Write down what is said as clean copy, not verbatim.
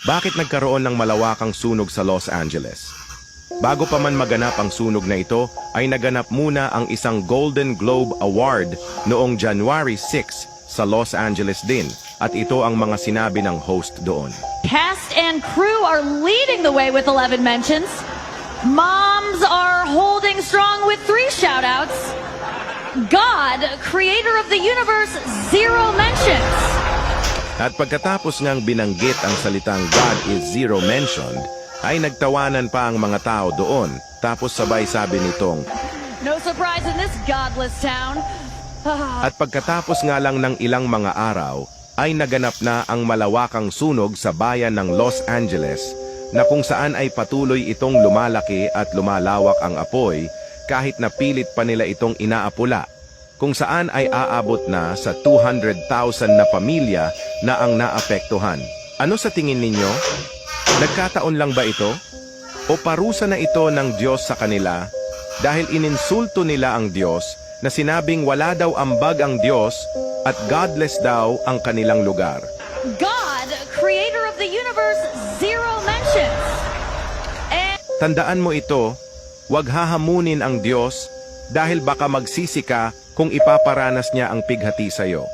Bakit nagkaroon ng malawakang sunog sa Los Angeles? Bago pa man maganap ang sunog na ito, ay naganap muna ang isang Golden Globe Award noong January 6 sa Los Angeles din, at ito ang mga sinabi ng host doon. Cast and crew are leading the way with 11 mentions. Moms are holding strong with 3 shout-outs. God, creator of the universe, 0 mentions. At pagkatapos ngang binanggit ang salitang God is zero mentioned, ay nagtawanan pa ang mga tao doon. Tapos sabay sabi nitong, No surprise in this godless town. at pagkatapos nga lang ng ilang mga araw, ay naganap na ang malawakang sunog sa bayan ng Los Angeles, na kung saan ay patuloy itong lumalaki at lumalawak ang apoy, kahit na pilit pa nila itong inaapula, kung saan ay aabot na sa 200,000 na pamilya na ang naapektuhan. Ano sa tingin ninyo? Nagkataon lang ba ito? O parusa na ito ng Diyos sa kanila dahil ininsulto nila ang Diyos na sinabing wala daw ambag ang Diyos at godless daw ang kanilang lugar? God, creator of the universe, 0 mentions. And Tandaan mo ito, huwag hahamunin ang Diyos dahil baka magsisi ka kung ipaparanas niya ang pighati sa iyo.